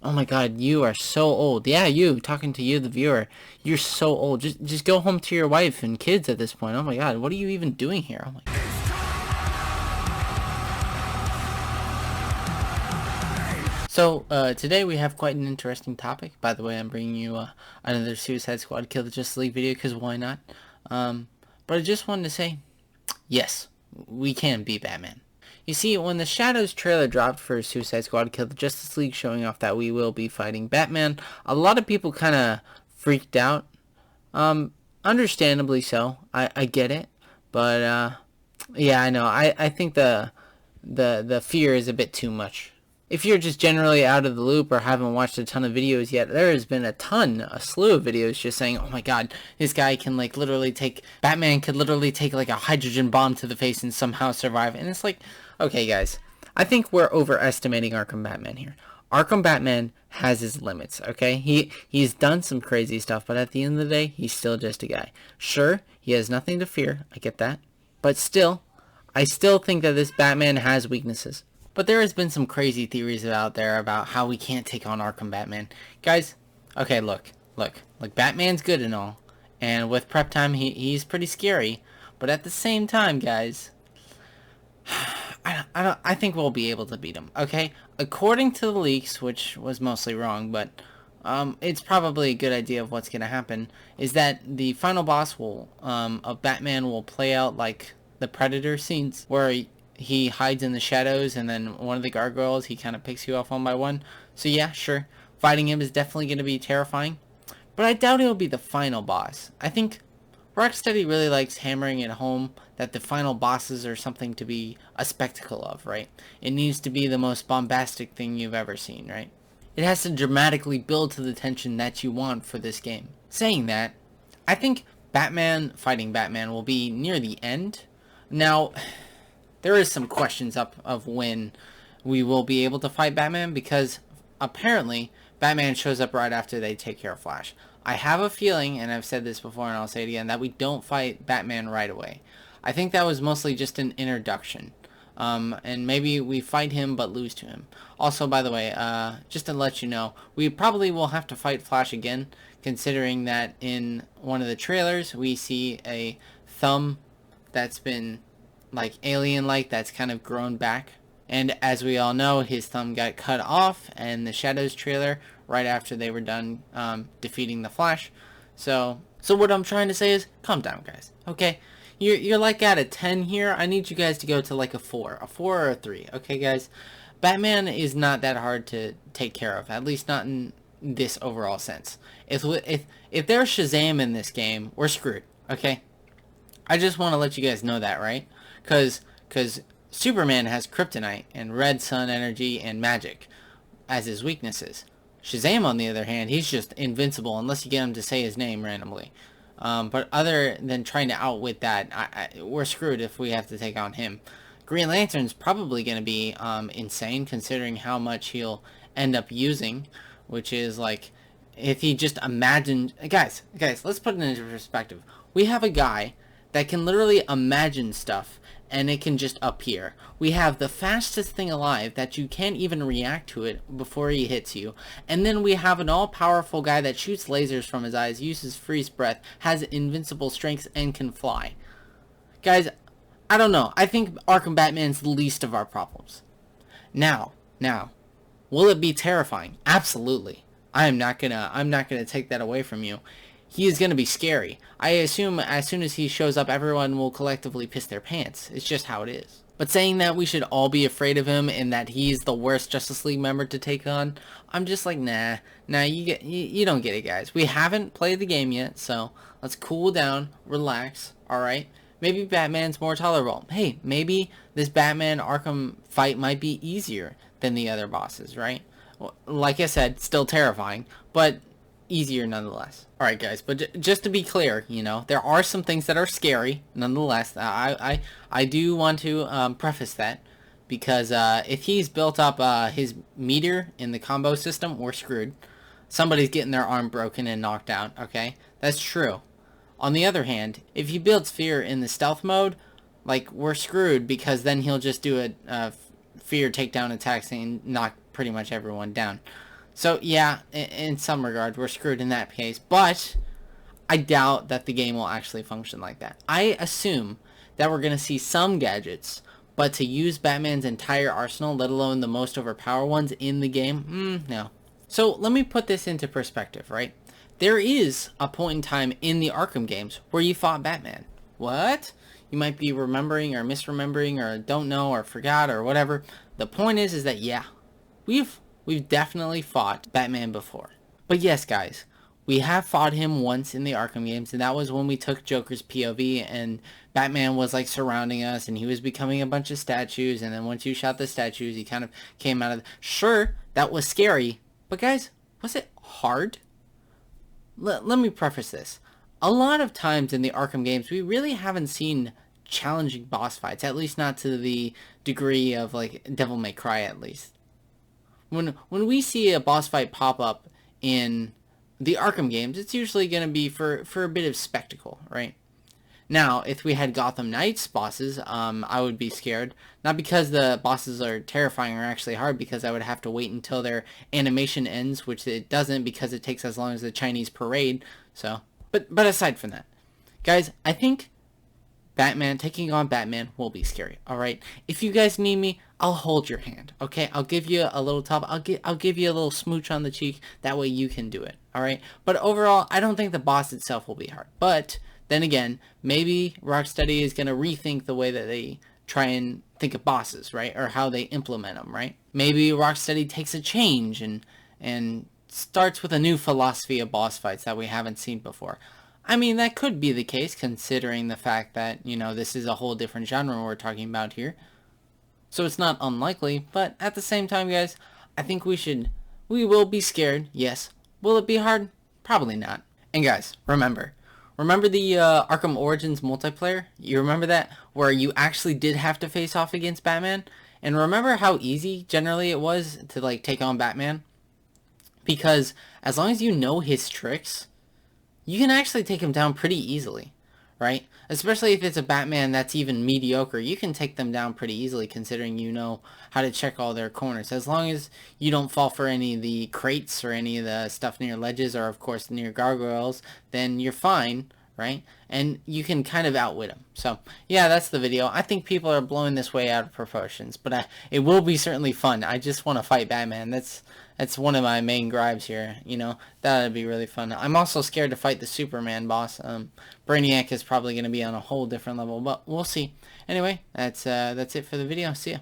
Oh my god, you are so old. Yeah, you, talking to you, the viewer. You're so old. Just go home to your wife and kids at this point. Oh my god, what are you even doing here? Oh my god. So, today we have quite an interesting topic. By the way, I'm bringing you another Suicide Squad Kill the Justice League video, because why not? Um, but I just wanted to say, yes, we can be Batman. You see, when the Shadows trailer dropped for Suicide Squad Kill the Justice League, showing off that we will be fighting Batman, a lot of people kind of freaked out. Understandably so. I get it. But, yeah, I know. I think the fear is a bit too much. If you're just generally out of the loop or haven't watched a ton of videos yet, there has been a slew of videos just saying, oh my god, this guy can like literally take, Batman could literally take like a hydrogen bomb to the face and somehow survive. And it's like, okay guys, I think we're overestimating Arkham Batman here. Arkham Batman has his limits, okay? He's done some crazy stuff, but at the end of the day, he's still just a guy. Sure, he has nothing to fear, I get that. But still, I still think that this Batman has weaknesses. But there has been some crazy theories out there about how we can't take on Arkham Batman. Guys, okay, look. Like, Batman's good and all. And with prep time, he's pretty scary. But at the same time, guys, I think we'll be able to beat him, okay? According to the leaks, which was mostly wrong, but it's probably a good idea of what's going to happen, is that the final boss of Batman will play out like the Predator scenes, where he hides in the shadows, and then one of the gargoyles, he kind of picks you off one by one. So yeah, sure, fighting him is definitely going to be terrifying, but I doubt it'll be the final boss. I think Rocksteady really likes hammering it home that the final bosses are something to be a spectacle of, right? It needs to be the most bombastic thing you've ever seen, right? It has to dramatically build to the tension that you want for this game. Saying that, I think Batman fighting Batman will be near the end. Now, there is some questions up of when we will be able to fight Batman, because apparently Batman shows up right after they take care of Flash. I have a feeling, and I've said this before and I'll say it again, that we don't fight Batman right away. I think that was mostly just an introduction. And maybe we fight him but lose to him. Also, by the way, just to let you know, we probably will have to fight Flash again, considering that in one of the trailers we see a thumb that's been like alien-like, that's kind of grown back. And as we all know, his thumb got cut off in the Shadows trailer right after they were done defeating the Flash. So what I'm trying to say is, calm down, guys. Okay, you're like at a 10 here. I need you guys to go to like a 4 or a 3. Okay, guys. Batman is not that hard to take care of, at least not in this overall sense. If there's Shazam in this game, we're screwed. Okay, I just want to let you guys know that, right? Because Superman has kryptonite and red sun energy and magic as his weaknesses. Shazam, on the other hand, he's just invincible unless you get him to say his name randomly. But other than trying to outwit that, we're screwed if we have to take on him. Green Lantern's probably going to be insane, considering how much he'll end up using, which is like, if he just imagined... Guys, let's put it into perspective. We have a guy that can literally imagine stuff and it can just appear. We have the fastest thing alive that you can't even react to it before he hits you. And then we have an all-powerful guy that shoots lasers from his eyes, uses freeze breath, has invincible strength, and can fly. Guys, I don't know. I think Arkham Batman's the least of our problems. Now, will it be terrifying? Absolutely. I'm not gonna take that away from you. He is going to be scary. I assume as soon as he shows up, everyone will collectively piss their pants. It's just how it is. But saying that we should all be afraid of him and that he's the worst Justice League member to take on, I'm just like, nah, you don't get it, guys. We haven't played the game yet, so let's cool down, relax, alright? Maybe Batman's more tolerable. Hey, maybe this Batman Arkham fight might be easier than the other bosses, right? Well, like I said, still terrifying, but easier nonetheless. Alright guys, but just to be clear, you know, there are some things that are scary nonetheless. I do want to preface that, because if he's built up his meter in the combo system, we're screwed. Somebody's getting their arm broken and knocked out, okay? That's true. On the other hand, if he builds fear in the stealth mode, like, we're screwed, because then he'll just do a fear takedown attacks and knock pretty much everyone down. So yeah, in some regard, we're screwed in that case. But I doubt that the game will actually function like that. I assume that we're going to see some gadgets, but to use Batman's entire arsenal, let alone the most overpowered ones in the game, no. So let me put this into perspective, right? There is a point in time in the Arkham games where you fought Batman. What? You might be remembering or misremembering or don't know or forgot or whatever. The point is that yeah, we've definitely fought Batman before. But yes, guys, we have fought him once in the Arkham games, and that was when we took Joker's POV and Batman was like surrounding us and he was becoming a bunch of statues, and then once you shot the statues, he kind of came out of Sure, that was scary, but guys, was it hard? Let me preface this. A lot of times in the Arkham games, we really haven't seen challenging boss fights, at least not to the degree of like Devil May Cry at least. When we see a boss fight pop up in the Arkham games, it's usually going to be for a bit of spectacle, right? Now, if we had Gotham Knights bosses, I would be scared. Not because the bosses are terrifying or actually hard, because I would have to wait until their animation ends, which it doesn't because it takes as long as the Chinese parade. So, but aside from that, guys, I think taking on Batman will be scary. All right. If you guys need me, I'll hold your hand. Okay. I'll give you a little top. I'll give you a little smooch on the cheek. That way you can do it. All right. But overall, I don't think the boss itself will be hard. But then again, maybe Rocksteady is gonna rethink the way that they try and think of bosses, right? Or how they implement them, right? Maybe Rocksteady takes a change and starts with a new philosophy of boss fights that we haven't seen before. I mean, that could be the case considering the fact that, this is a whole different genre we're talking about here. So it's not unlikely, but at the same time, guys, I think we will be scared, yes. Will it be hard? Probably not. And guys, remember the Arkham Origins multiplayer? You remember that? Where you actually did have to face off against Batman? And remember how easy generally it was to like take on Batman? Because as long as you know his tricks, you can actually take him down pretty easily, right? Especially if it's a Batman that's even mediocre, you can take them down pretty easily considering you know how to check all their corners. As long as you don't fall for any of the crates or any of the stuff near ledges or of course near gargoyles, then you're fine, right? And you can kind of outwit them. So yeah, that's the video. I think people are blowing this way out of proportions, but it will be certainly fun. I just want to fight Batman. That's one of my main gripes here. That would be really fun. I'm also scared to fight the Superman boss. Brainiac is probably going to be on a whole different level, but we'll see. Anyway, that's it for the video. See ya.